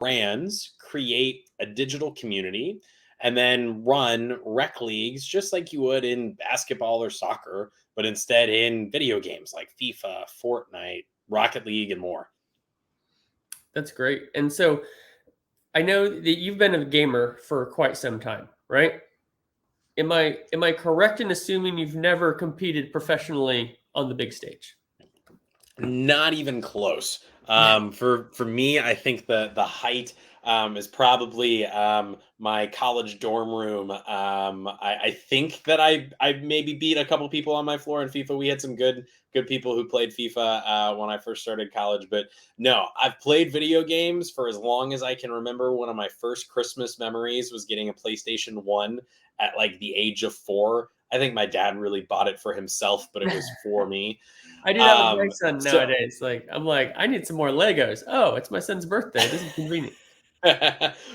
brands create a digital community and then run rec leagues just like you would in basketball or soccer, but instead in video games like FIFA, Fortnite, Rocket League, and more. That's great. And so I know that you've been a gamer for quite some time, right? Am I correct in assuming you've never competed professionally on the big stage? Not even close. For me, I think the height is probably my college dorm room. I think that I maybe beat a couple people on my floor in FIFA. We had some good people who played FIFA when I first started college. But no, I've played video games for as long as I can remember. One of my first Christmas memories was getting a PlayStation 1 at like the age of 4. I think my dad really bought it for himself, but it was for me. I do that with my Um, son so nowadays. Like, I'm like, I need some more Legos. Oh, it's my son's birthday. This is convenient.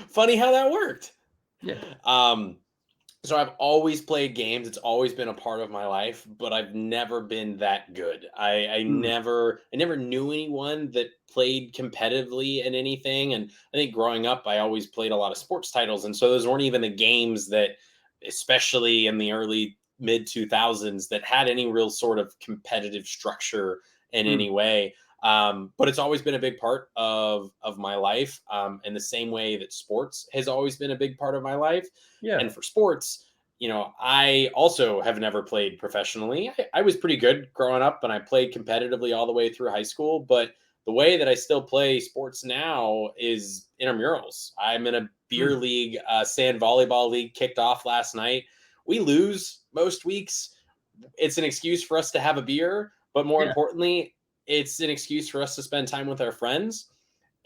Funny how that worked. Yeah. Um, so I've always played games. It's always been a part of my life, but I've never been that good. Mm, I never knew anyone that played competitively in anything. And I think growing up, I always played a lot of sports titles. And so those weren't even the games that, especially in the early mid 2000s, that had any real sort of competitive structure in mm. any way. But it's always been a big part of my life, in the same way that sports has always been a big part of my life. Yeah. And for sports, I also have never played professionally. I was pretty good growing up and I played competitively all the way through high school. But the way that I still play sports now is intramurals. I'm in a beer Mm, league, sand volleyball league kicked off last night. We lose most weeks. It's an excuse for us to have a beer, but more yeah. importantly, it's an excuse for us to spend time with our friends.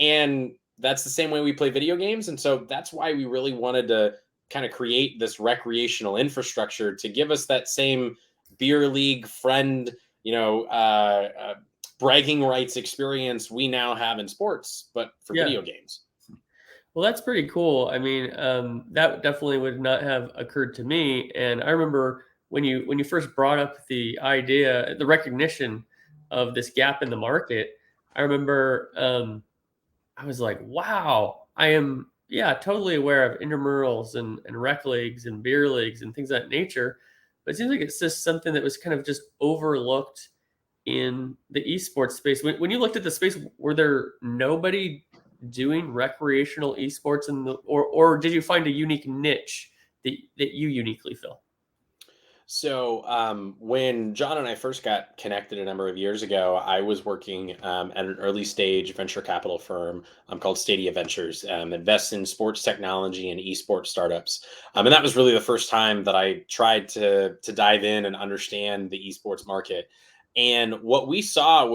And that's the same way we play video games. And so that's why we really wanted to kind of create this recreational infrastructure to give us that same beer league friend, you know, bragging rights experience we now have in sports, but for Yeah. video games. Well, that's pretty cool. I mean, that definitely would not have occurred to me. And I remember when you first brought up the idea, the recognition of this gap in the market. I remember I was like, wow, I am, yeah, totally aware of intramurals and rec leagues and beer leagues and things of that nature. But it seems like it's just something that was kind of just overlooked in the esports space. When you looked at the space, were there nobody doing recreational esports or did you find a unique niche that you uniquely fill? So, when John and I first got connected a number of years ago, I was working at an early stage venture capital firm called Stadia Ventures, invests in sports technology and esports startups. And that was really the first time that I tried to dive in and understand the esports market. And what we saw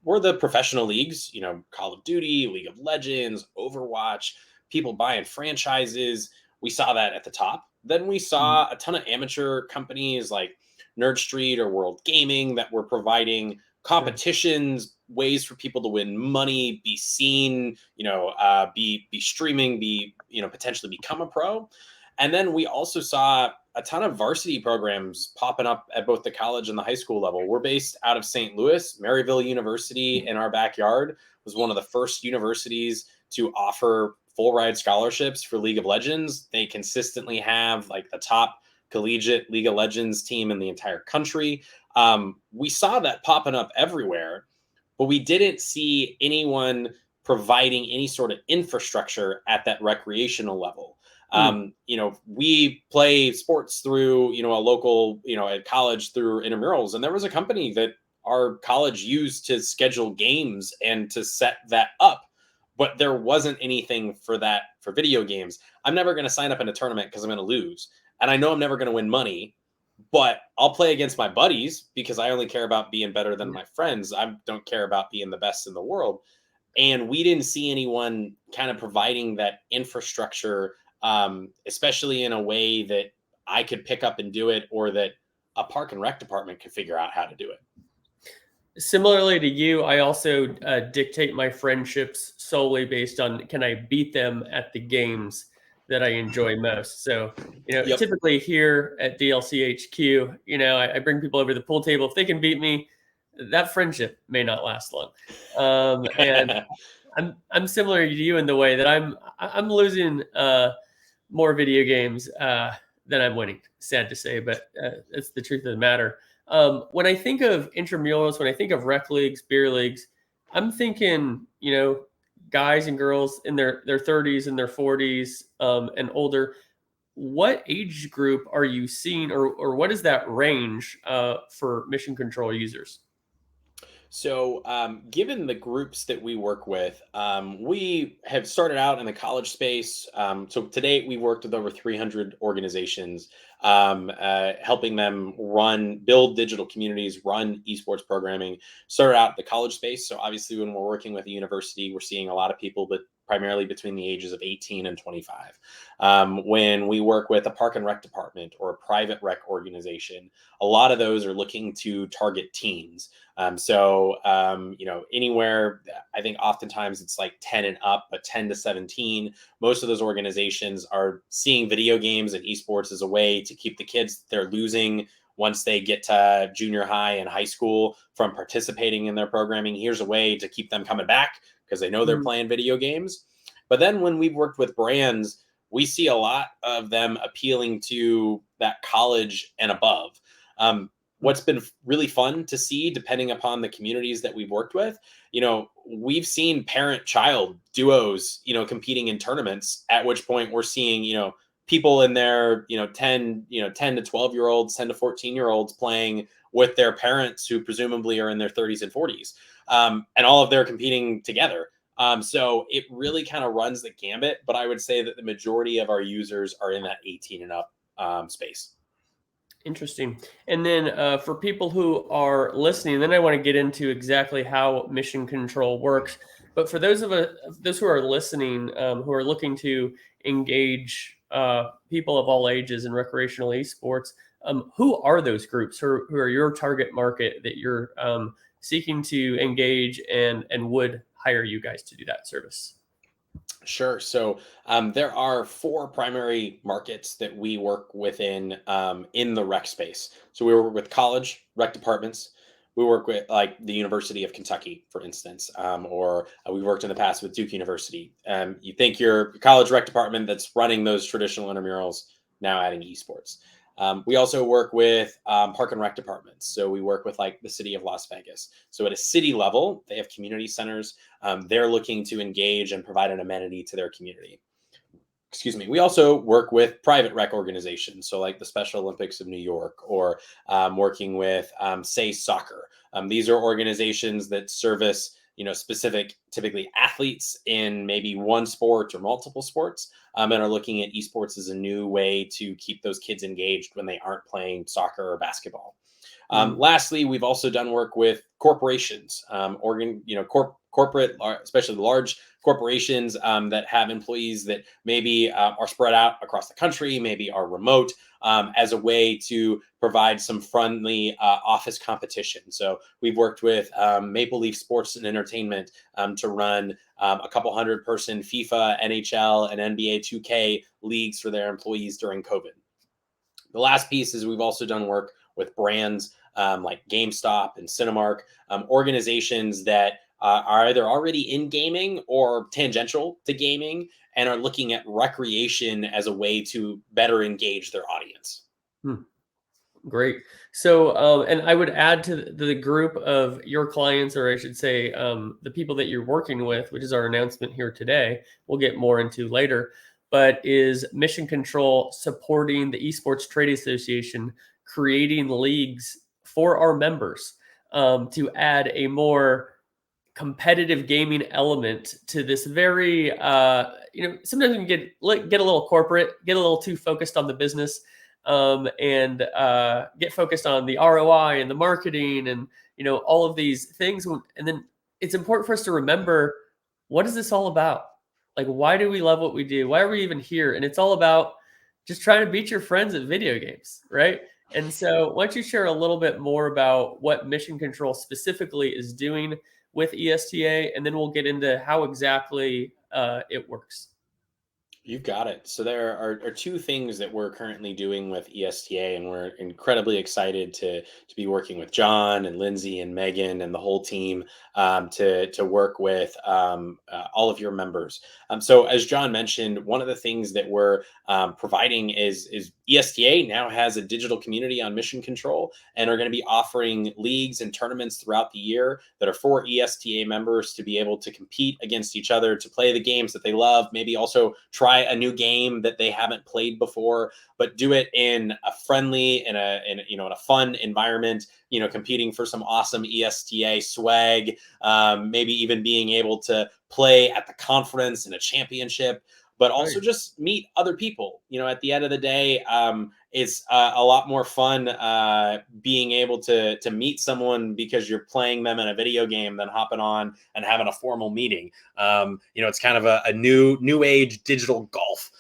were the professional leagues, Call of Duty, League of Legends, Overwatch, people buying franchises. We saw that at the top. Then we Mhm. saw a ton of amateur companies like Nerd Street or World Gaming that were providing Sure. competitions, ways for people to win money, be seen, be streaming, be potentially become a pro. And then we also saw a ton of varsity programs popping up at both the college and the high school level. We're based out of St. Louis. Maryville University in our backyard was one of the first universities to offer full ride scholarships for League of Legends. They consistently have like the top collegiate League of Legends team in the entire country. We saw that popping up everywhere, but we didn't see anyone providing any sort of infrastructure at that recreational level. Mm, We play sports through, a local, at college through intramurals. And there was a company that our college used to schedule games and to set that up. But there wasn't anything for that for video games. I'm never going to sign up in a tournament because I'm going to lose. And I know I'm never going to win money, but I'll play against my buddies because I only care about being better than yeah. my friends. I don't care about being the best in the world. And we didn't see anyone kind of providing that infrastructure, especially in a way that I could pick up and do it, or that a park and rec department could figure out how to do it. Similarly to you, I also dictate my friendships solely based on can I beat them at the games that I enjoy most. So, Yep. typically here at DLCHQ, I bring people over to the pool table. If they can beat me, that friendship may not last long. And I'm similar to you in the way that I'm losing more video games than I'm winning. Sad to say, but that's the truth of the matter. When I think of intramurals, when I think of rec leagues, beer leagues, I'm thinking, guys and girls in their 30s and their 40s and older. What age group are you seeing, or what is that range for mission control users? So, given the groups that we work with, we have started out in the college space. So, to date, we've worked with over 300 organizations, helping them build digital communities, run esports programming. Started out the college space. So, obviously, when we're working with a university, we're seeing a lot of people, but primarily between the ages of 18 and 25. When we work with a park and rec department or a private rec organization, a lot of those are looking to target teens. Anywhere, I think oftentimes it's like 10 and up, but 10 to 17, most of those organizations are seeing video games and esports as a way to keep the kids they're losing once they get to junior high and high school from participating in their programming. Here's a way to keep them coming back because they know they're Mm, playing video games. But then when we've worked with brands, we see a lot of them appealing to that college and above. mm, What's been really fun to see, depending upon the communities that we've worked with, we've seen parent child duos, competing in tournaments, at which point we're seeing, people in their, 10 to 12 year olds, 10 to 14 year olds playing with their parents who presumably are in their 30s and 40s. And all of them competing together. So it really kind of runs the gambit, but I would say that the majority of our users are in that 18 and up space. interesting. And then for people who are listening, then I want to get into exactly how mission control works. But for those who are listening, who are looking to engage people of all ages in recreational esports, who are those groups? Who are your target market that you're seeking to engage and would hire you guys to do that service? Sure. So there are four primary markets that we work within in the rec space. So we work with college rec departments. We work with like the University of Kentucky, for instance, or we worked in the past with Duke University. You think your college rec department that's running those traditional intramurals now adding esports. We also work with park and rec departments. So we work with like the city of Las Vegas. So at a city level, they have community centers. They're looking to engage and provide an amenity to their community. Excuse me. We also work with private rec organizations, so like the Special Olympics of New York, or working with, say, soccer. These are organizations that service, specific, typically athletes in maybe one sport or multiple sports, and are looking at esports as a new way to keep those kids engaged when they aren't playing soccer or basketball. Mm, Lastly, we've also done work with corporations, corporate, especially large corporations that have employees that maybe are spread out across the country, maybe are remote, as a way to provide some friendly office competition. So we've worked with Maple Leaf Sports and Entertainment to run a couple hundred-person FIFA, NHL, and NBA 2K leagues for their employees during COVID. The last piece is we've also done work with brands like GameStop and Cinemark, organizations that are either already in gaming or tangential to gaming and are looking at recreation as a way to better engage their audience. mm. Great. So, and I would add to the group of your clients, or I should say, the people that you're working with, which is our announcement here today. We'll get more into later, but is Mission Control supporting the Esports Trade Association, creating leagues for our members to add a more competitive gaming element to this very sometimes we can get a little corporate, get a little too focused on the business, and get focused on the ROI and the marketing and all of these things, and then it's important for us to remember, what is this all about? Like, why do we love what we do? Why are we even here? And it's all about just trying to beat your friends at video games, right? And so why don't you share a little bit more about what Mission Control specifically is doing with ESTA, and then we'll get into how exactly it works. You've got it. So there are two things that we're currently doing with ESTA, and we're incredibly excited to be working with John and Lindsay and Megan and the whole team to work with all of your members. So as John mentioned, one of the things that we're providing is ESTA now has a digital community on Mission Control, and are going to be offering leagues and tournaments throughout the year that are for ESTA members to be able to compete against each other, to play the games that they love, maybe also try a new game that they haven't played before, but do it in a friendly, in a fun environment, competing for some awesome ESTA swag, maybe even being able to play at the conference in a championship, but also Right. just meet other people. At the end of the day, it's a lot more fun being able to meet someone because you're playing them in a video game than hopping on and having a formal meeting. It's kind of a new age digital golf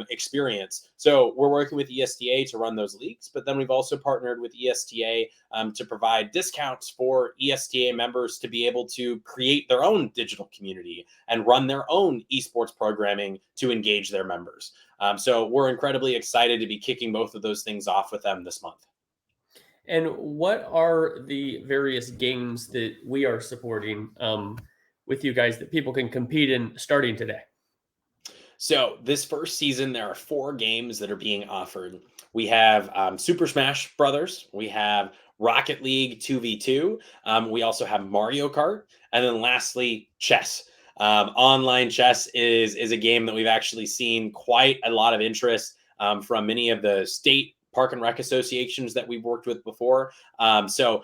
experience. So we're working with ESTA to run those leagues, but then we've also partnered with ESTA to provide discounts for ESTA members to be able to create their own digital community and run their own esports programming to engage their members. So we're incredibly excited to be kicking both of those things off with them this month. And what are the various games that we are supporting with you guys that people can compete in starting today? So this first season, there are 4 games that are being offered. We have Super Smash Brothers. We have Rocket League 2v2. We also have Mario Kart, and then lastly, chess. Online chess is a game that we've actually seen quite a lot of interest from many of the state park and rec associations that we've worked with before. So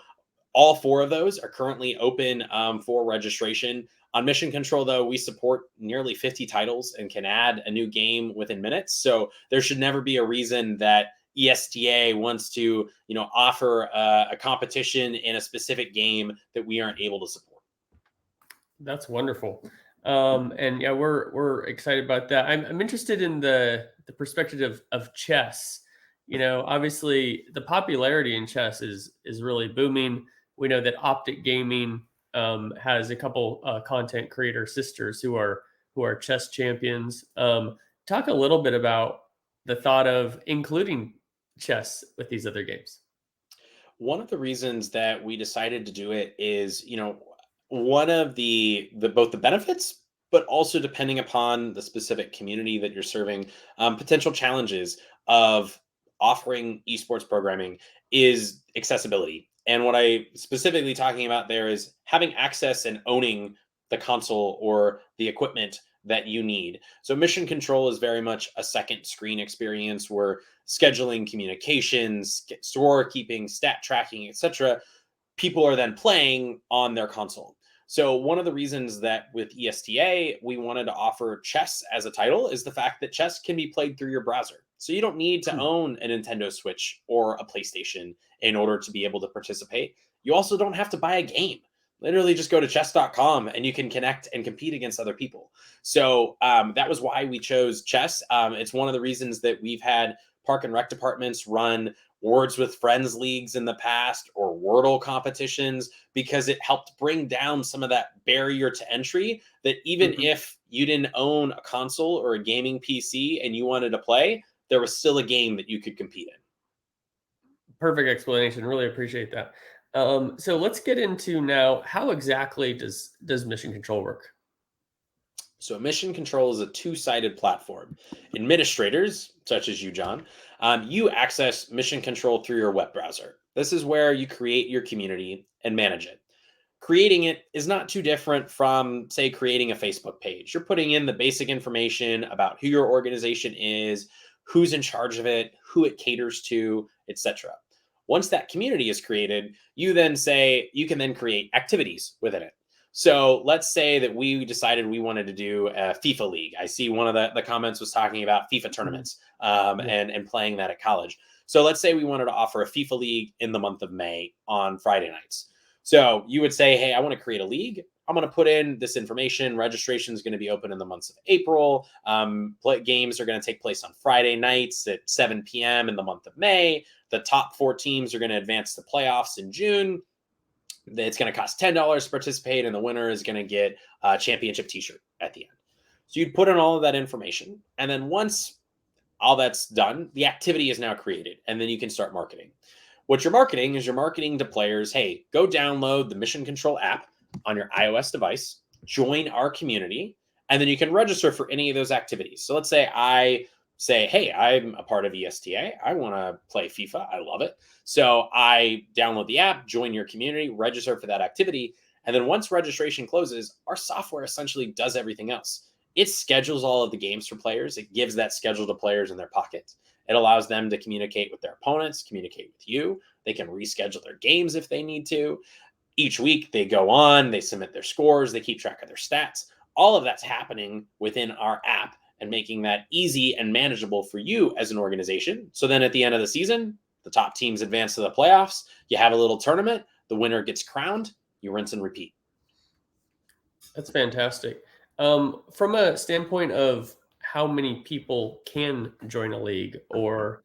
all 4 of those are currently open for registration. On Mission Control, though, we support nearly 50 titles and can add a new game within minutes. So there should never be a reason that ESTA wants to, offer a competition in a specific game that we aren't able to support. That's wonderful. And yeah, we're excited about that. I'm interested in the perspective of chess. Obviously the popularity in chess is really booming. We know that Optic Gaming has a couple content creator sisters who are chess champions. Talk a little bit about the thought of including chess with these other games. One of the reasons that we decided to do it is, one of the both the benefits, but also depending upon the specific community that you're serving, potential challenges of offering esports programming is accessibility. And what I specifically talking about there is having access and owning the console or the equipment that you need. So Mission Control is very much a second screen experience where scheduling communications, score keeping, stat tracking, etc. People are then playing on their console. So one of the reasons that with ESTA we wanted to offer chess as a title is the fact that chess can be played through your browser. So you don't need to Hmm. own a Nintendo Switch or a PlayStation in order to be able to participate. You also don't have to buy a game. Literally just go to chess.com and you can connect and compete against other people. So that was why we chose chess. It's one of the reasons that we've had park and rec departments run Words with Friends leagues in the past or Wordle competitions because it helped bring down some of that barrier to entry that even Mhm. if you didn't own a console or a gaming PC and you wanted to play, there was still a game that you could compete in. Perfect explanation. Really appreciate that. So let's get into now how exactly does mission control work? So, Mission Control is a two-sided platform. Administrators, such as you, John, you access Mission Control through your web browser. This is where you create your community and manage it. Creating it is not too different from, say, creating a Facebook page. You're putting in the basic information about who your organization is, who's in charge of it, who it caters to, etc. Once that community is created, you can then create activities within it. So let's say that we decided we wanted to do a FIFA league. I see one of the comments was talking about FIFA Mhm. tournaments Yeah. and playing that at college. So let's say we wanted to offer a FIFA league in the month of May on Friday nights. So you would say, hey, I want to create a league. I'm going to put in this information. Registration is going to be open in the months of April. Games are going to take place on Friday nights at 7 p.m. in the month of May. The top 4 teams are going to advance to playoffs in June. It's going to cost $10 to participate, and the winner is going to get a championship T-shirt at the end. So you'd put in all of that information. And then once all that's done, the activity is now created. And then you can start marketing. What you're marketing is you're marketing to players, hey, go download the Mission Control app on your iOS device, join our community, and then you can register for any of those activities. So let's say I say, hey, I'm a part of ESTA. I want to play FIFA. I love it. So I download the app, join your community, register for that activity. And then once registration closes, our software essentially does everything else. It schedules all of the games for players. It gives that schedule to players in their pockets. It allows them to communicate with their opponents, communicate with you. They can reschedule their games if they need to. Each week they go on, they submit their scores, they keep track of their stats. All of that's happening within our app and making that easy and manageable for you as an organization. So then at the end of the season, the top teams advance to the playoffs. You have a little tournament, the winner gets crowned, you rinse and repeat. That's fantastic. From a standpoint of how many people can join a league or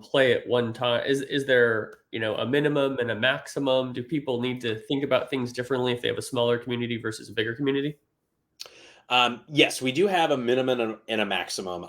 play at one time, is there a minimum and a maximum? Do people need to think about things differently if they have a smaller community versus a bigger community? Yes, we do have a minimum and a maximum.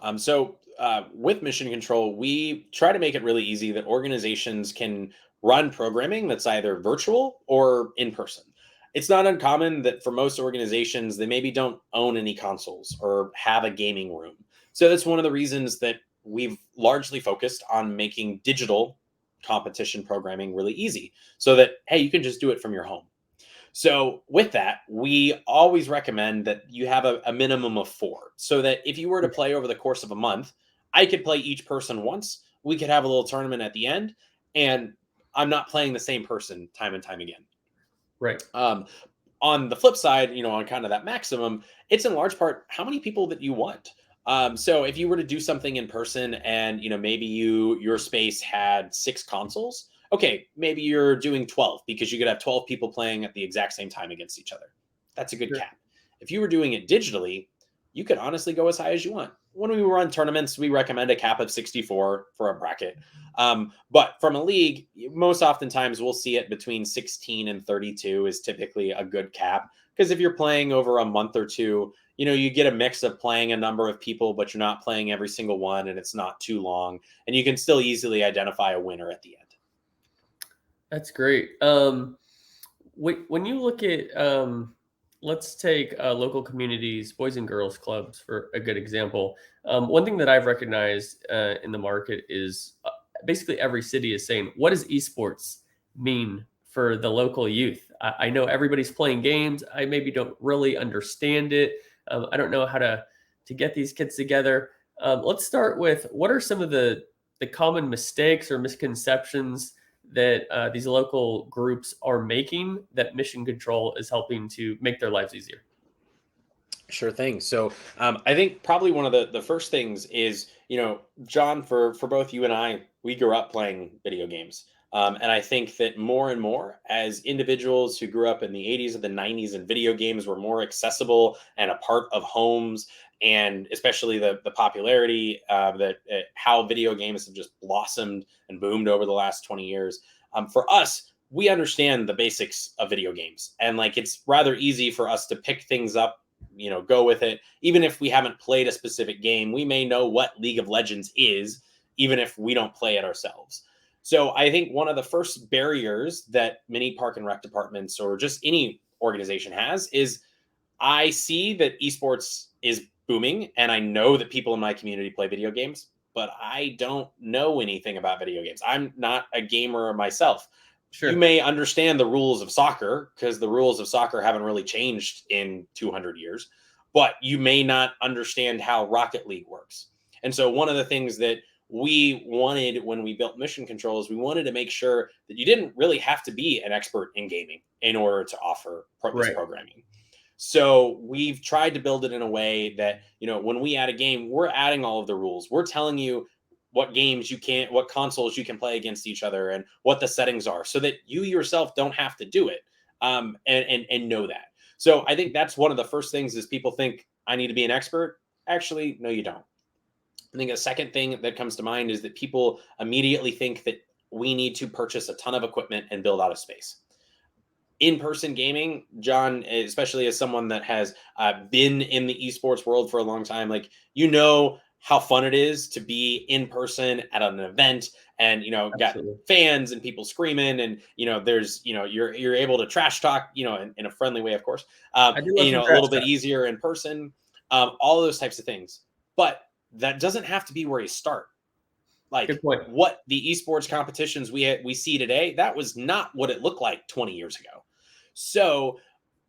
With Mission Control, we try to make it really easy that organizations can run programming that's either virtual or in person. It's not uncommon that for most organizations, they maybe don't own any consoles or have a gaming room. So that's one of the reasons that we've largely focused on making digital competition programming really easy so that, hey, you can just do it from your home. So with that, we always recommend that you have a minimum of 4, so that if you were to play over the course of a month, I could play each person once. We could have a little tournament at the end, and I'm not playing the same person time and time again. Right. On the flip side, on kind of that maximum, it's in large part how many people that you want. So if you were to do something in person and maybe your space had 6 consoles, okay, maybe you're doing 12 because you could have 12 people playing at the exact same time against each other. That's a good Sure. cap. If you were doing it digitally, you could honestly go as high as you want. When we run tournaments, we recommend a cap of 64 for a bracket. But from a league, most oftentimes we'll see it between 16 and 32 is typically a good cap. Because if you're playing over a month or two, you get a mix of playing a number of people, but you're not playing every single one and it's not too long. And you can still easily identify a winner at the end. That's great. When you look at, let's take local communities, boys and girls clubs for a good example. One thing that I've recognized in the market is basically every city is saying, what does esports mean for the local youth? I know everybody's playing games. I maybe don't really understand it. I don't know how to get these kids together. Let's start with what are some of the common mistakes or misconceptions that these local groups are making that Mission Control is helping to make their lives easier? Sure thing. I think probably one of the first things is, John, for both you and I, we grew up playing video games. And I think that more and more as individuals who grew up in the 80s and the 90s and video games were more accessible and a part of homes, and especially the popularity that how video games have just blossomed and boomed over the last 20 years. For us, we understand the basics of video games, and like it's rather easy for us to pick things up, go with it. Even if we haven't played a specific game, we may know what League of Legends is, even if we don't play it ourselves. So I think one of the first barriers that many park and rec departments or just any organization has is I see that esports is booming and I know that people in my community play video games, but I don't know anything about video games. I'm not a gamer myself. You Sure. may understand the rules of soccer because the rules of soccer haven't really changed in 200 years, but you may not understand how Rocket League works. And so, one of the things that we wanted when we built Mission Control is we wanted to make sure that you didn't really have to be an expert in gaming in order to offer this Right. programming. So we've tried to build it in a way that, when we add a game, we're adding all of the rules. We're telling you what games you can't, what consoles you can play against each other, and what the settings are, so that you yourself don't have to do it, and know that. So I think that's one of the first things is people think I need to be an expert. Actually, no, you don't. I think a second thing that comes to mind is that people immediately think that we need to purchase a ton of equipment and build out a space. in-person gaming, John, especially as someone that has been in the esports world for a long time, like, how fun it is to be in person at an event, and got Absolutely. fans and people screaming, and there's you're able to trash talk, in a friendly way, of course, I do love some a trash little bit talk. easier in person, all of those types of things. But that doesn't have to be where you start. Good Like, point. what the esports competitions we see today, that was not what it looked like 20 years ago. So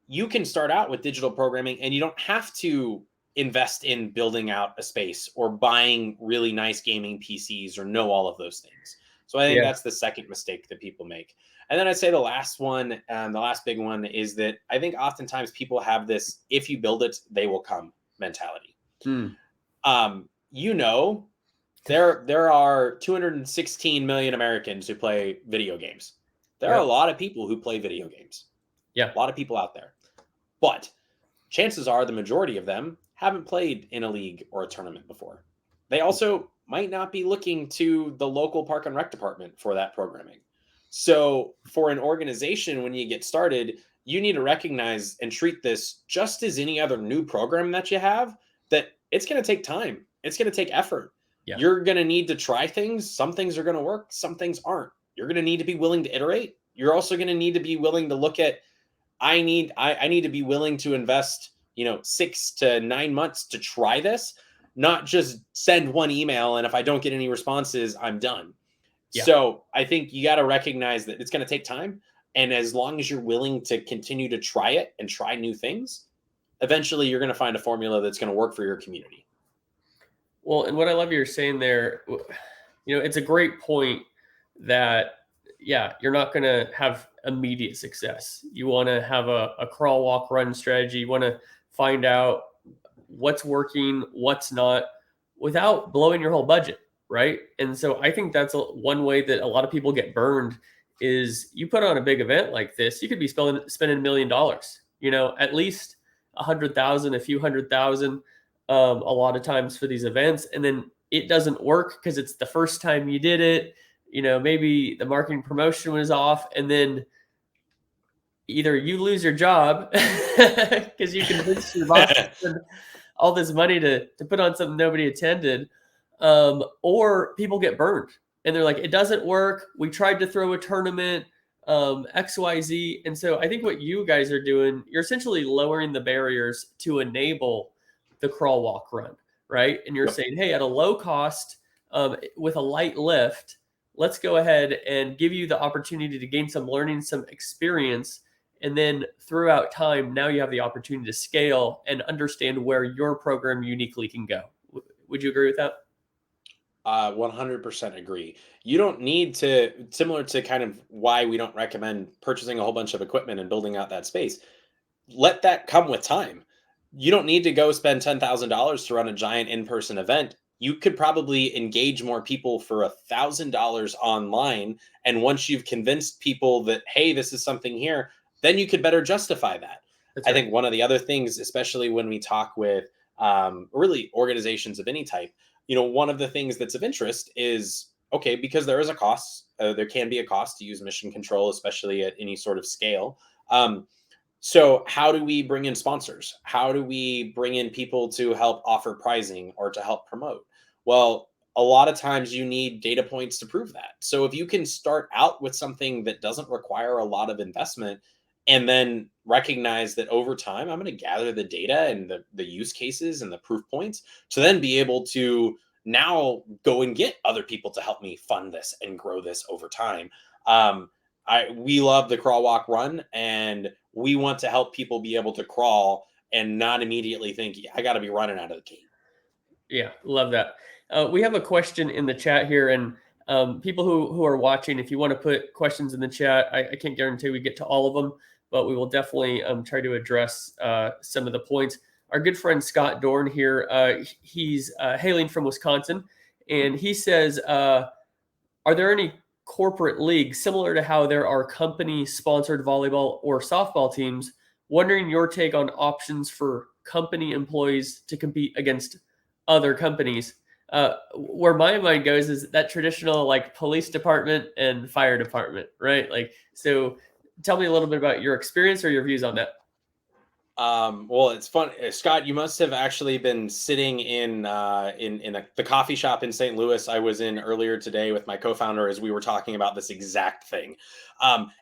you can start out with digital programming, and you don't have to invest in building out a space or buying really nice gaming PCs or know all of those things. So I think Yeah. that's the second mistake that people make. And then I'd say the last one, the last big one, is that I think oftentimes people have this "if you build it, they will come" mentality. Hmm. Um, there are 216 million Americans who play video games. There are a Yep. lot of people who play video games. Yeah. A lot of people out there. But chances are the majority of them haven't played in a league or a tournament before. They also might not be looking to the local park and rec department for that programming. So, for an organization, when you get started, you need to recognize and treat this just as any other new program that you have, that it's going to take time, it's going to take effort. Yeah. You're going to need to try things. Some things are going to work, some things aren't. You're going to need to be willing to iterate. You're also going to need to be willing to look at I need to be willing to invest, 6 to 9 months to try this, not just send one email, and if I don't get any responses, I'm done. Yeah. So I think you got to recognize that it's going to take time. And as long as you're willing to continue to try it and try new things, eventually you're going to find a formula that's going to work for your community. Well, and what I love you're saying there, it's a great point that, yeah, you're not going to have immediate success. You want to have a crawl, walk, run strategy. You want to find out what's working, what's not, without blowing your whole budget, right? And so I think that's one way that a lot of people get burned is you put on a big event like this, you could be spending $1 million, at least 100,000, a few 100,000, a lot of times for these events, and then it doesn't work because it's the first time you did it. Maybe the marketing promotion was off, and then either you lose your job because you convinced your boss to spend all this money to put on something nobody attended, or people get burned and they're like, it doesn't work. We tried to throw a tournament, XYZ. And so I think what you guys are doing, you're essentially lowering the barriers to enable the crawl, walk, run, right? And you're Yep. saying, hey, at a low cost, with a light lift, let's go ahead and give you the opportunity to gain some learning, some experience. And then throughout time, now you have the opportunity to scale and understand where your program uniquely can go. Would you agree with that? 100% agree. You don't need to, similar to kind of why we don't recommend purchasing a whole bunch of equipment and building out that space. Let that come with time. You don't need to go spend $10,000 to run a giant in-person event. You could probably engage more people for $1,000 online. And once you've convinced people that, hey, this is something here, then you could better justify that. That's I right. think one of the other things, especially when we talk with really organizations of any type, one of the things that's of interest is, okay, because there is a cost, there can be a cost to use mission control, especially at any sort of scale. So how do we bring in sponsors? How do we bring in people to help offer pricing or to help promote? Well, a lot of times you need data points to prove that. So if you can start out with something that doesn't require a lot of investment, and then recognize that over time, I'm going to gather the data and the use cases and the proof points to then be able to now go and get other people to help me fund this and grow this over time. We love the crawl, walk, run, and we want to help people be able to crawl and not immediately think, "Yeah, I got to be running out of the gate." Yeah, love that. We have a question in the chat here, and people who are watching, if you want to put questions in the chat, I can't guarantee we get to all of them, but we will definitely try to address some of the points. Our good friend Scott Dorn here, he's hailing from Wisconsin, and he says, are there any corporate leagues similar to how there are company sponsored volleyball or softball teams? Wondering your take on options for company employees to compete against other companies. Where my mind goes is that traditional like police department and fire department, right? Like, so tell me a little bit about your experience or your views on that. Well, it's fun, Scott. You must have actually been sitting in the coffee shop in St. Louis I was in earlier today with my co-founder as we were talking about this exact thing.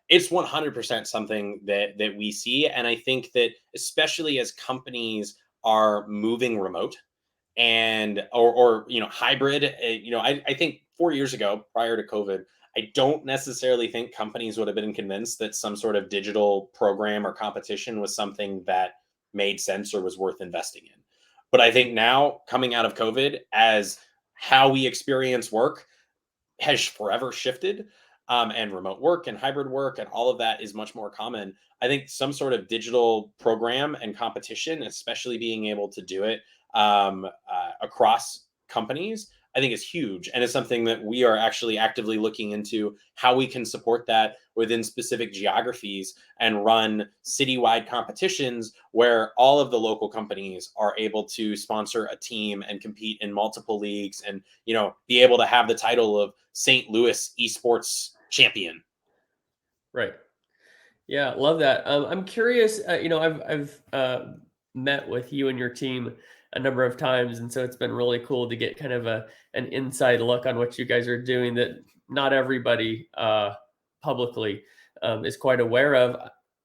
It's 100% something that we see, and I think that especially as companies are moving remote and or hybrid, I think 4 years ago, prior to COVID, I don't necessarily think companies would have been convinced that some sort of digital program or competition was something that made sense or was worth investing in. But I think now, coming out of COVID, as how we experience work has forever shifted, and remote work and hybrid work and all of that is much more common. I think some sort of digital program and competition, especially being able to do it across companies, I think is huge, and it's something that we are actually actively looking into how we can support that within specific geographies and run citywide competitions where all of the local companies are able to sponsor a team and compete in multiple leagues and be able to have the title of St. Louis esports champion. Right. Yeah, love that. I'm curious. I've met with you and your team a number of times, and so it's been really cool to get kind of an inside look on what you guys are doing that not everybody publicly is quite aware of.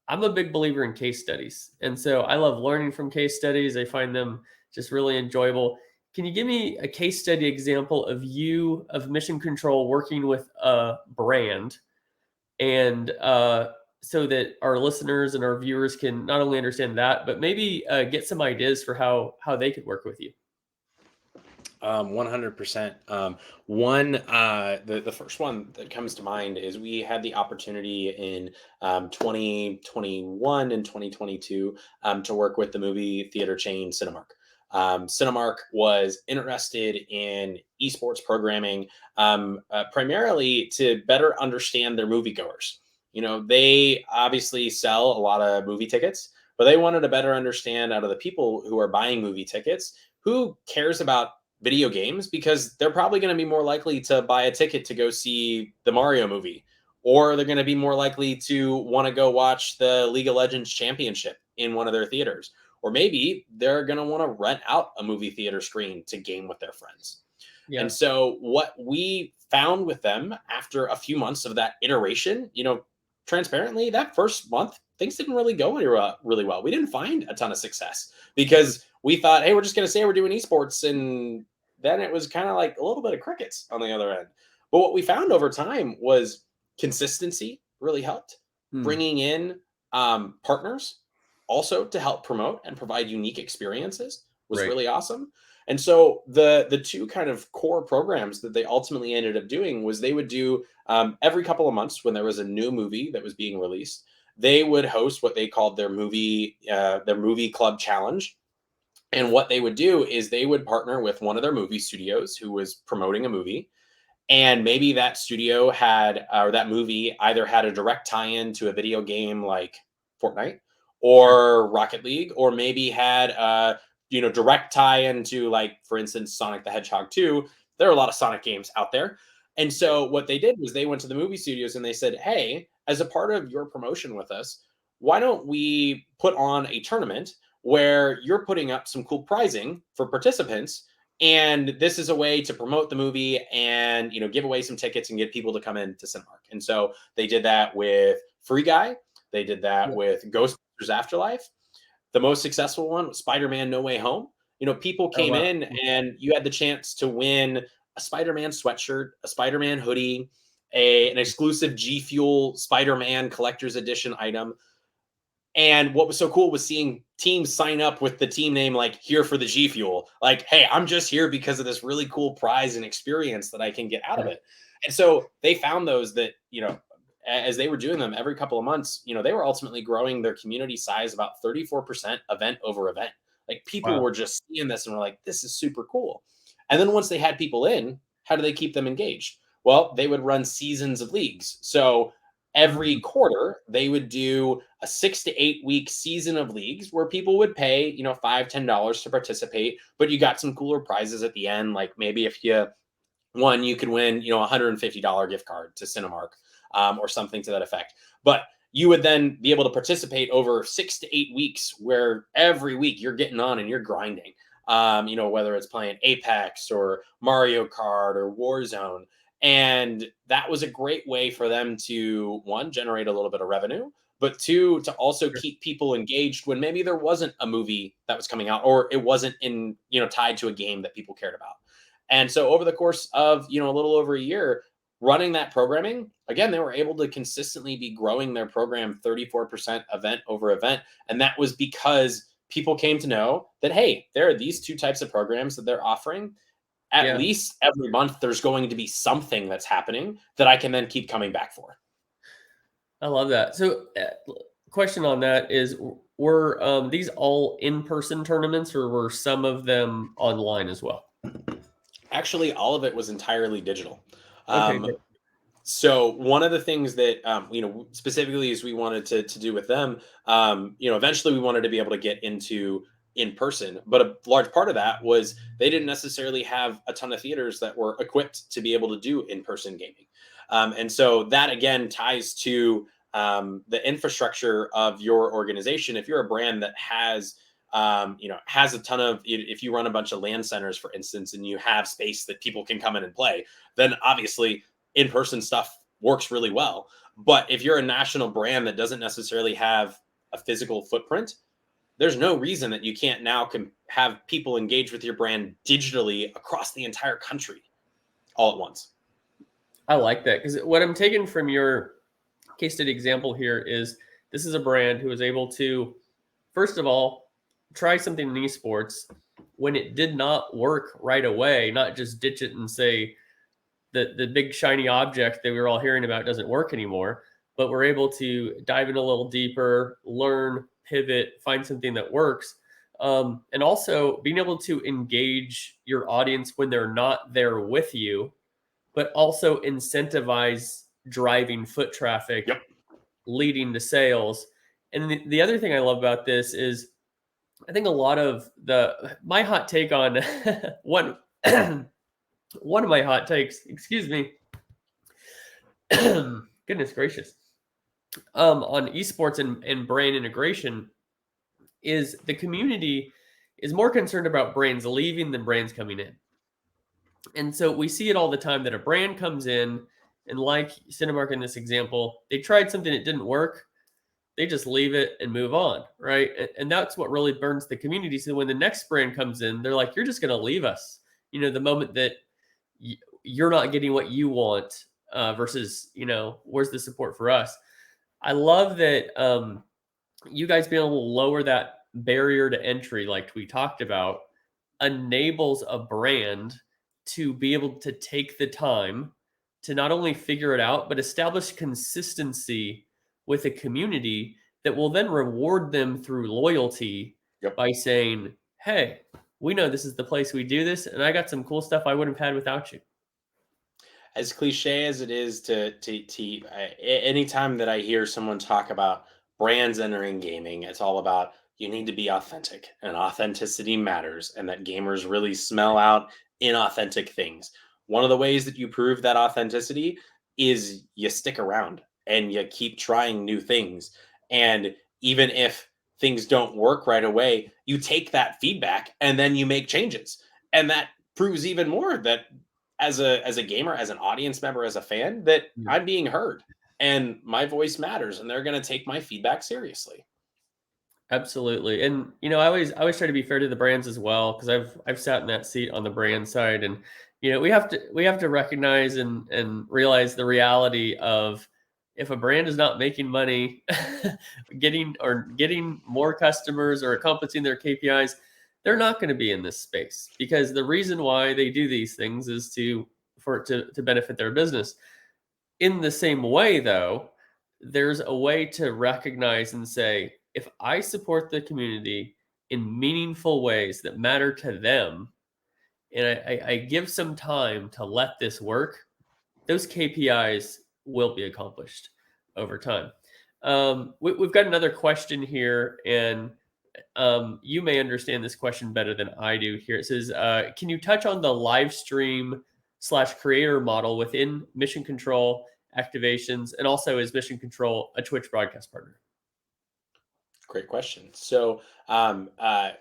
I'm a big believer in case studies, and so I love learning from case studies. I find them just really enjoyable. Can you give me a case study example of Mission Control working with a brand? And so that our listeners and our viewers can not only understand that, but maybe get some ideas for how they could work with you. 100%. The first one that comes to mind is we had the opportunity in 2021 and 2022 to work with the movie theater chain Cinemark. Cinemark was interested in esports programming, primarily to better understand their moviegoers. They obviously sell a lot of movie tickets, but they wanted to better understand out of the people who are buying movie tickets, who cares about video games, because they're probably going to be more likely to buy a ticket to go see the Mario movie, or they're going to be more likely to want to go watch the League of Legends championship in one of their theaters, or maybe they're going to want to rent out a movie theater screen to game with their friends. Yeah. And so what we found with them after a few months of that iteration, transparently, that first month, things didn't really go really well. We didn't find a ton of success because we thought, hey, we're just going to say we're doing esports. And then it was kind of like a little bit of crickets on the other end. But what we found over time was consistency really helped. Hmm. Bringing in partners also to help promote and provide unique experiences was Right. really awesome. And so the two kind of core programs that they ultimately ended up doing was they would do every couple of months when there was a new movie that was being released, they would host what they called their movie club challenge. And what they would do is they would partner with one of their movie studios who was promoting a movie, and maybe that studio had or that movie either had a direct tie-in to a video game like Fortnite Sure. or Rocket League, or maybe had a direct tie-in to, like, for instance, Sonic the Hedgehog 2. There are a lot of Sonic games out there. And so what they did was they went to the movie studios and they said, hey, as a part of your promotion with us, why don't we put on a tournament where you're putting up some cool prizing for participants, and this is a way to promote the movie and give away some tickets and get people to come in to Cinemark. And so they did that with Free Guy. They did that Yeah. with Ghostbusters Afterlife. The most successful one was Spider-Man No Way Home. People Oh came wow. in and you had the chance to win a Spider-Man sweatshirt, a Spider-Man hoodie, an exclusive G Fuel Spider-Man collector's edition item. And what was so cool was seeing teams sign up with the team name, like, here for the G Fuel. Like, hey, I'm just here because of this really cool prize and experience that I can get out of Yeah. it. And so they found those that, as they were doing them every couple of months, they were ultimately growing their community size about 34% event over event. Like, people Wow. were just seeing this and were like, this is super cool. And then once they had people in, how do they keep them engaged? Well, they would run seasons of leagues. So every Mhm. quarter, they would do a 6 to 8 week season of leagues where people would pay, $5, $10 to participate, but you got some cooler prizes at the end. Like, maybe if you won, you could win, $150 gift card to Cinemark, or something to that effect. But you would then be able to participate over 6 to 8 weeks, where every week you're getting on and you're grinding. Whether it's playing Apex or Mario Kart or Warzone. And that was a great way for them to, one, generate a little bit of revenue, but two, to also Sure. keep people engaged when maybe there wasn't a movie that was coming out, or it wasn't tied to a game that people cared about. And so over the course of, a little over a year running that programming, again, they were able to consistently be growing their program 34% event over event. And that was because people came to know that, hey, there are these two types of programs that they're offering. At Yeah, least every month, there's going to be something that's happening that I can then keep coming back for. I love that. So, question on that is, were these all in-person tournaments, or were some of them online as well? Actually, all of it was entirely digital. Okay, Um, good. so one of the things that specifically is we wanted to do with them, eventually we wanted to be able to get into in person, but a large part of that was they didn't necessarily have a ton of theaters that were equipped to be able to do in person gaming. And so that again ties to the infrastructure of your organization. If you're a brand that has a ton of, if you run a bunch of land centers, for instance, and you have space that people can come in and play, then obviously in-person stuff works really well. But if you're a national brand that doesn't necessarily have a physical footprint, there's no reason that you can't now have people engage with your brand digitally across the entire country all at once. I like that, because what I'm taking from your case study example here is, this is a brand who was able to, first of all, try something in esports when it did not work right away, not just ditch it and say the big shiny object that we were all hearing about doesn't work anymore, but we're able to dive in a little deeper, learn, pivot, find something that works. And also being able to engage your audience when they're not there with you, but also incentivize driving foot traffic, Yep. leading to sales. And the other thing I love about this is, I think a lot of my hot take on one one of my hot takes, excuse me, goodness gracious, on esports and brand integration, is the community is more concerned about brands leaving than brands coming in. And so we see it all the time that a brand comes in, and like Cinemark in this example, they tried something that didn't work. They just leave it and move on, right? And that's what really burns the community. So when the next brand comes in, they're like, "You're just going to leave us." The moment that you're not getting what you want, versus, where's the support for us? I love that, you guys being able to lower that barrier to entry, like we talked about, enables a brand to be able to take the time to not only figure it out, but establish consistency with a community that will then reward them through loyalty Yep. by saying, "Hey, we know this is the place we do this, and I got some cool stuff I would have had without you." As cliche as it is anytime that I hear someone talk about brands entering gaming, it's all about you need to be authentic, and authenticity matters, and that gamers really smell out inauthentic things. One of the ways that you prove that authenticity is you stick around and you keep trying new things. And even if things don't work right away, you take that feedback and then you make changes. And that proves even more that as a gamer, as an audience member, as a fan, that Yeah. I'm being heard and my voice matters, and they're going to take my feedback seriously. Absolutely. And I always try to be fair to the brands as well, because I've sat in that seat on the brand side. And we have to recognize and realize the reality of, if a brand is not making money, getting more customers or accomplishing their KPIs, they're not going to be in this space, because the reason why they do these things is for it to benefit their business. In the same way, though, there's a way to recognize and say, if I support the community in meaningful ways that matter to them, and I give some time to let this work, those KPIs will be accomplished over time. We've got another question here, and you may understand this question better than I do here. It says, "Can you touch on the live stream/creator model within Mission Control activations, and also is Mission Control a Twitch broadcast partner? Great question. So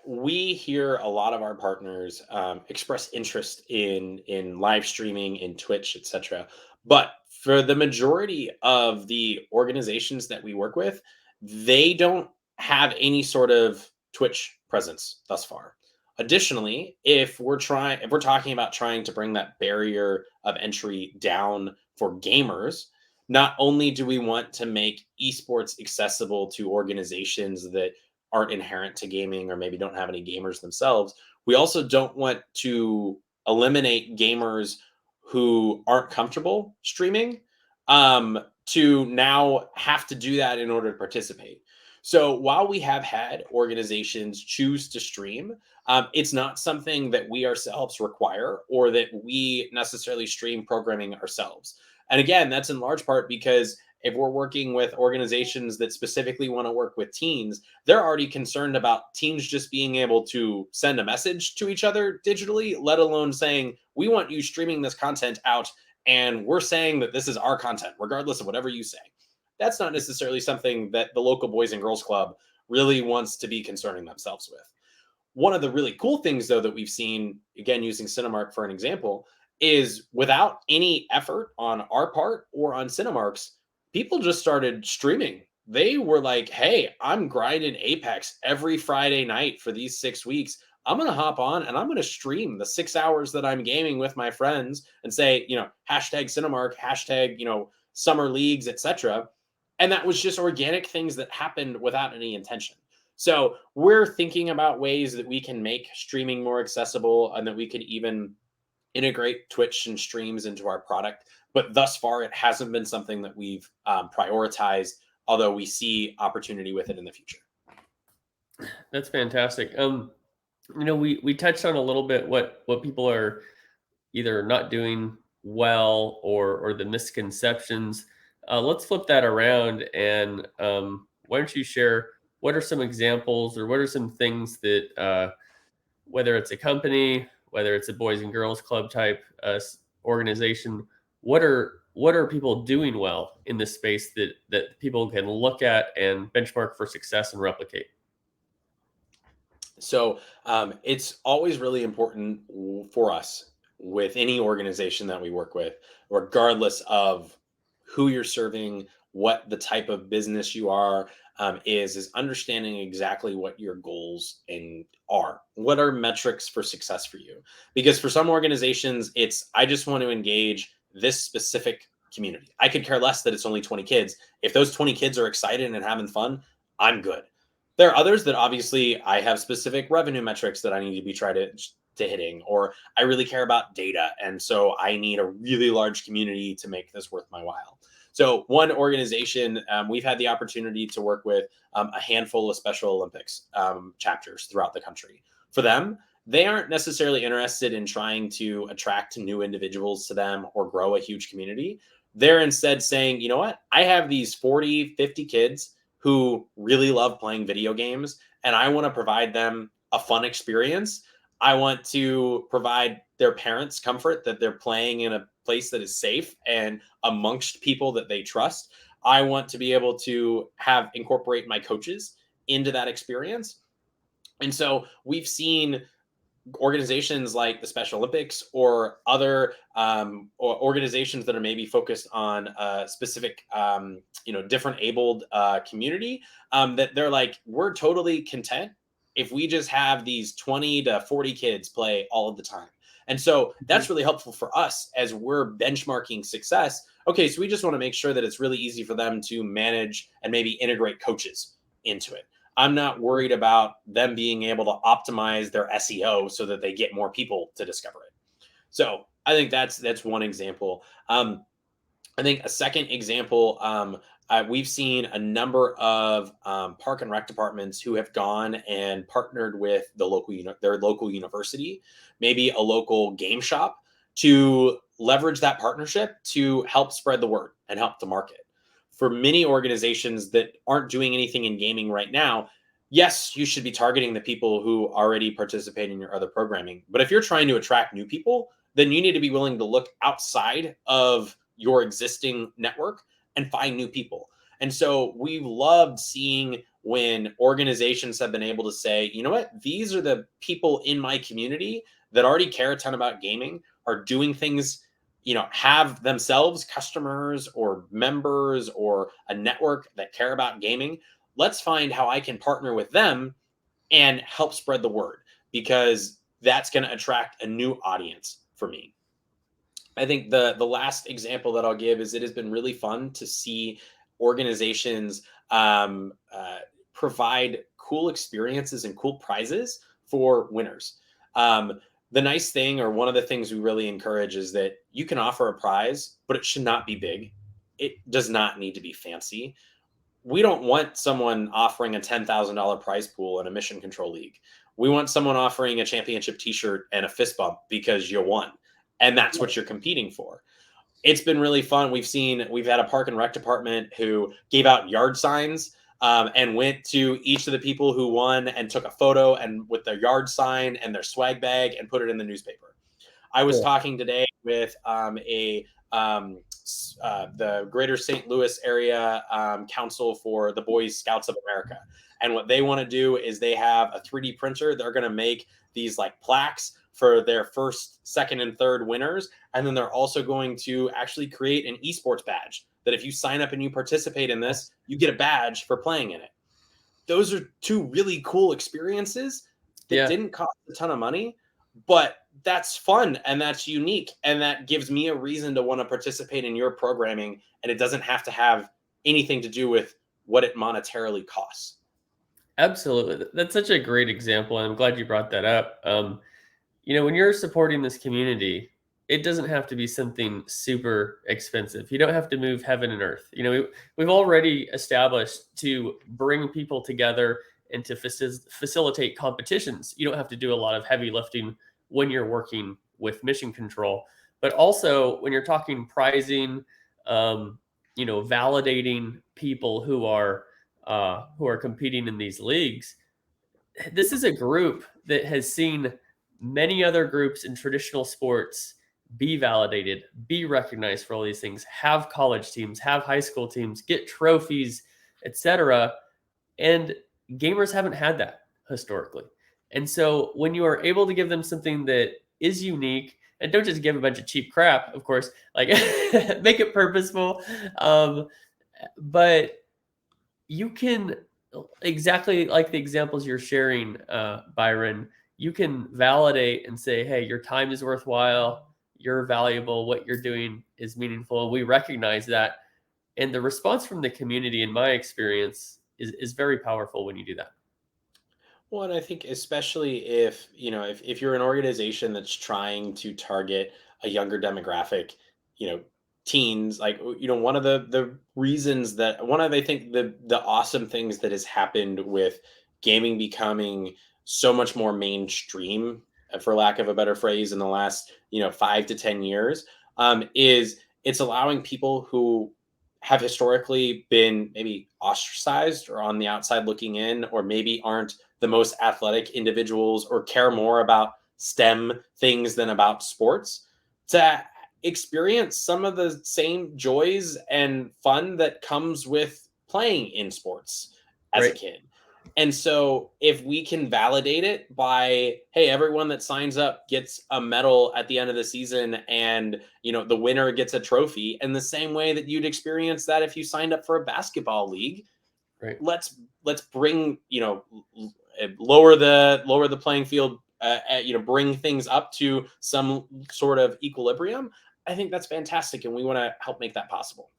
we hear a lot of our partners express interest in live streaming, in Twitch, etc. But for the majority of the organizations that we work with, they don't have any sort of Twitch presence thus far. Additionally, if we're talking about trying to bring that barrier of entry down for gamers, not only do we want to make esports accessible to organizations that aren't inherent to gaming or maybe don't have any gamers themselves, we also don't want to eliminate gamers who aren't comfortable streaming to now have to do that in order to participate. So while we have had organizations choose to stream, it's not something that we ourselves require or that we necessarily stream programming ourselves. And again, that's in large part because if we're working with organizations that specifically want to work with teens, they're already concerned about teens just being able to send a message to each other digitally, let alone saying, we want you streaming this content out and we're saying that this is our content, regardless of whatever you say. That's not necessarily something that the local Boys and Girls Club really wants to be concerning themselves with. One of the really cool things, though, that we've seen, again, using Cinemark for an example, is without any effort on our part or on Cinemark's, people just started streaming. They were like, hey, I'm grinding Apex every Friday night for these 6 weeks. I'm going to hop on and I'm going to stream the 6 hours that I'm gaming with my friends and say, hashtag Cinemark, hashtag, summer leagues, etc. And that was just organic things that happened without any intention. So we're thinking about ways that we can make streaming more accessible and that we could even integrate Twitch and streams into our product. But thus far, it hasn't been something that we've prioritized, although we see opportunity with it in the future. That's fantastic. We touched on a little bit what people are either not doing well or the misconceptions. Let's flip that around and why don't you share what are some examples or what are some things that whether it's a company, whether it's a Boys and Girls Club type organization, what are people doing well in this space that people can look at and benchmark for success and replicate? So it's always really important for us with any organization that we work with, regardless of who you're serving, what the type of business you are, is understanding exactly what your goals and are. What are metrics for success for you? Because for some organizations, it's I just want to engage this specific community. I could care less that it's only 20 kids. If those 20 kids are excited and having fun, I'm good. There are others that obviously I have specific revenue metrics that I need to be trying to hitting, or I really care about data, and so I need a really large community to make this worth my while. So one organization we've had the opportunity to work with a handful of Special Olympics chapters throughout the country. For them, they aren't necessarily interested in trying to attract new individuals to them or grow a huge community. They're instead saying, you know what, I have these 40, 50 kids who really love playing video games, and I want to provide them a fun experience. I want to provide their parents comfort that they're playing in a place that is safe and amongst people that they trust. I want to be able to have incorporate my coaches into that experience. And so we've seen organizations like the Special Olympics or other or organizations that are maybe focused on a specific, different abled community, that they're like, we're totally content if we just have these 20 to 40 kids play all of the time. And so that's really helpful for us as we're benchmarking success. Okay, so we just want to make sure that it's really easy for them to manage and maybe integrate coaches into it. I'm not worried about them being able to optimize their SEO so that they get more people to discover it. So I think that's one example. I think a second example, we've seen a number of park and rec departments who have gone and partnered with their local university, maybe a local game shop, to leverage that partnership to help spread the word and help the market. For many organizations that aren't doing anything in gaming right now, yes, you should be targeting the people who already participate in your other programming. But if you're trying to attract new people, then you need to be willing to look outside of your existing network and find new people. And so we've loved seeing when organizations have been able to say, you know what, these are the people in my community that already care a ton about gaming, are doing things, have themselves customers or members or a network that care about gaming. Let's find how I can partner with them and help spread the word, because that's going to attract a new audience for me. I think the last example that I'll give is it has been really fun to see organizations provide cool experiences and cool prizes for winners. The nice thing, or one of the things we really encourage, is that you can offer a prize, but it should not be big. It does not need to be fancy. We don't want someone offering a $10,000 prize pool in a mission control league. We want someone offering a championship t-shirt and a fist bump because you won. And that's what you're competing for. It's been really fun. We've had a park and rec department who gave out yard signs, and went to each of the people who won and took a photo and with their yard sign and their swag bag and put it in the newspaper. I was Cool. talking today with the Greater St. Louis Area Council for the Boy Scouts of America, and what they want to do is they have a 3D printer. They're going to make these like plaques for their first, second, and third winners, and then they're also going to actually create an esports badge that if you sign up and you participate in this, you get a badge for playing in it. Those are two really cool experiences that Yeah, didn't cost a ton of money, but that's fun and that's unique. And that gives me a reason to want to participate in your programming. And it doesn't have to have anything to do with what it monetarily costs. absolutely. That's such a great example, and I'm glad you brought that up. When you're supporting this community, it doesn't have to be something super expensive. You don't have to move heaven and earth. We've already established to bring people together and to facilitate competitions. You don't have to do a lot of heavy lifting when you're working with mission control, but also when you're talking prizing, validating people who are competing in these leagues. This is a group that has seen many other groups in traditional sports be validated, be recognized for all these things, have college teams, have high school teams, get trophies, etc. And gamers haven't had that historically. And so when you are able to give them something that is unique, and don't just give a bunch of cheap crap, of course, like make it purposeful. But you can, exactly like the examples you're sharing, Byron, you can validate and say, hey, your time is worthwhile, you're valuable, what you're doing is meaningful. We recognize that. And the response from the community, in my experience, is very powerful when you do that. Well, and I think especially if you're an organization that's trying to target a younger demographic, you know, teens, like one of the reasons that one of I think the awesome things that has happened with gaming becoming so much more mainstream, for lack of a better phrase, in the last 5 to 10 years, is it's allowing people who have historically been maybe ostracized or on the outside looking in, or maybe aren't the most athletic individuals or care more about STEM things than about sports, to experience some of the same joys and fun that comes with playing in sports as a Right. kid. And so if we can validate it by, hey, everyone that signs up gets a medal at the end of the season, and the winner gets a trophy, in the same way that you'd experience that if you signed up for a basketball league, Right. let's bring lower the playing field, bring things up to some sort of equilibrium. I think that's fantastic, and we want to help make that possible.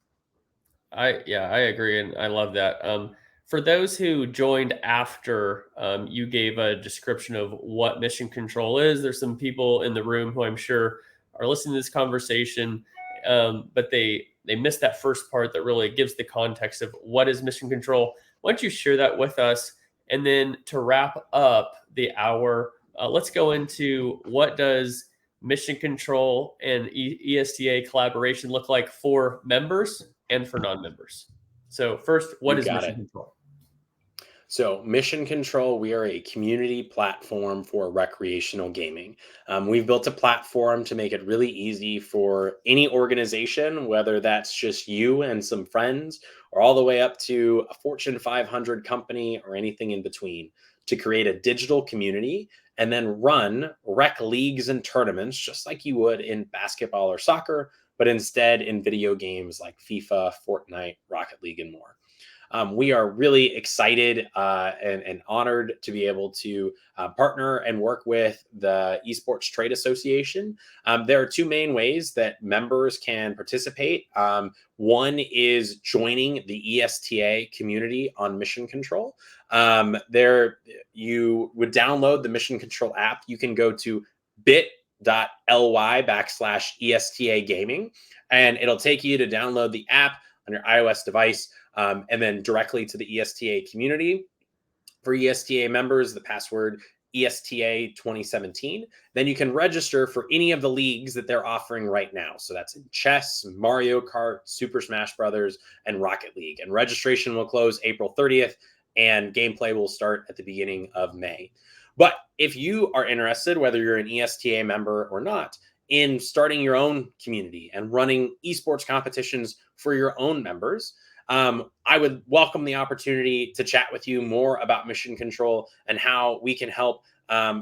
I agree, and I love that. For those who joined after you gave a description of what mission control is, there's some people in the room who I'm sure are listening to this conversation, but they missed that first part that really gives the context of what is mission control. Why don't you share that with us? And then to wrap up the hour, let's go into what does mission control and ESTA collaboration look like for members and for non-members. So first, what You is got mission it. control? So, Mission Control, we are a community platform for recreational gaming. We've built a platform to make it really easy for any organization, whether that's just you and some friends, or all the way up to a Fortune 500 company or anything in between, to create a digital community and then run rec leagues and tournaments just like you would in basketball or soccer, but instead in video games like FIFA, Fortnite, Rocket League, and more. We are really excited and honored to be able to partner and work with the Esports Trade Association. There are two main ways that members can participate. One is joining the ESTA community on Mission Control. There, you would download the Mission Control app. You can go to bit.ly/ESTA gaming, and it'll take you to download the app on your iOS device, and then directly to the ESTA community. For ESTA members, the password ESTA 2017. Then you can register for any of the leagues that they're offering right now. So that's in chess, Mario Kart, Super Smash Brothers, and Rocket League. And registration will close April 30th, and gameplay will start at the beginning of May. But if you are interested, whether you're an ESTA member or not, in starting your own community and running esports competitions for your own members, I would welcome the opportunity to chat with you more about Mission Control and how we can help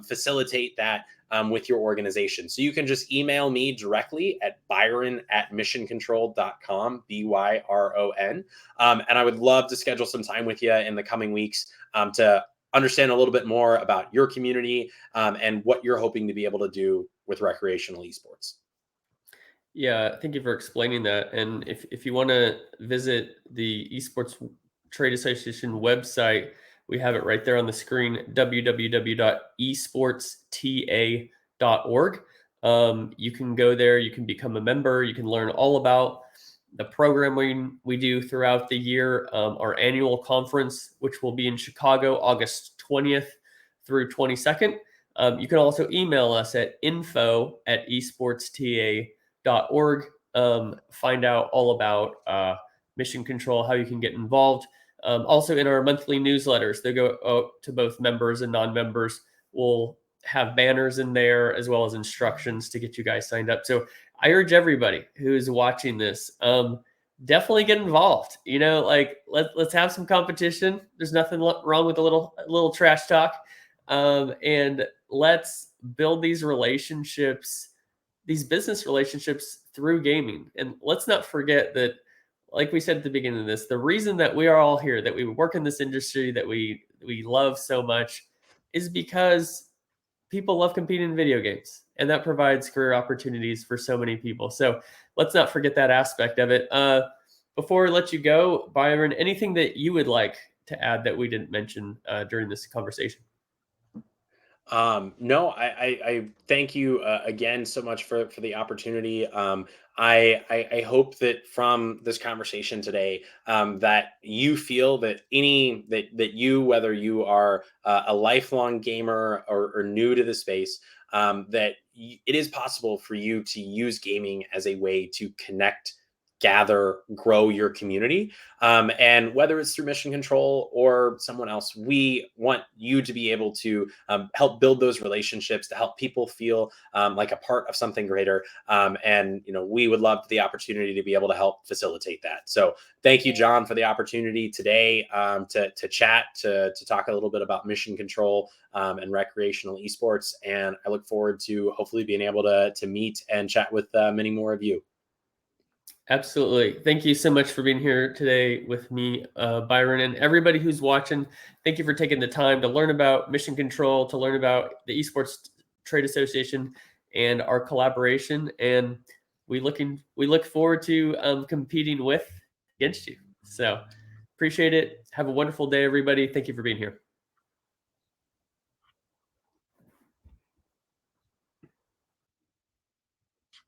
facilitate that with your organization. So you can just email me directly at byron@missioncontrol.com, BYRON. And I would love to schedule some time with you in the coming weeks to understand a little bit more about your community and what you're hoping to be able to do with recreational esports. Yeah, thank you for explaining that. And if you want to visit the Esports Trade Association website, we have it right there on the screen, www.esportsta.org. You can go there, you can become a member, you can learn all about the programming we do throughout the year, our annual conference, which will be in Chicago, August 20th through 22nd. You can also email us at info@esportsta.org. Find out all about Mission Control, how you can get involved. Also, in our monthly newsletters, they go out to both members and non-members. We'll have banners in there as well as instructions to get you guys signed up. So I urge everybody who's watching this, definitely get involved. Like let's have some competition. There's nothing wrong with a little trash talk, and let's build these relationships, these business relationships through gaming. And let's not forget that, like we said at the beginning of this, the reason that we are all here, that we work in this industry that we love so much, is because people love competing in video games, and that provides career opportunities for so many people. So let's not forget that aspect of it. Before I let you go, Byron, anything that you would like to add that we didn't mention during this conversation? No, I thank you again so much for the opportunity. I hope that from this conversation today, that you feel that that you, whether you are a lifelong gamer or new to the space, that it is possible for you to use gaming as a way to connect, gather, grow your community. And whether it's through Mission Control or someone else, we want you to be able to help build those relationships, to help people feel like a part of something greater. And we would love the opportunity to be able to help facilitate that. So thank you, John, for the opportunity today to chat, to talk a little bit about Mission Control and recreational esports. And I look forward to hopefully being able to meet and chat with many more of you. Absolutely. Thank you so much for being here today with me, Byron, and everybody who's watching. Thank you for taking the time to learn about Mission Control, to learn about the Esports Trade Association and our collaboration. And we look forward to competing with against you. So appreciate it. Have a wonderful day, everybody. Thank you for being here.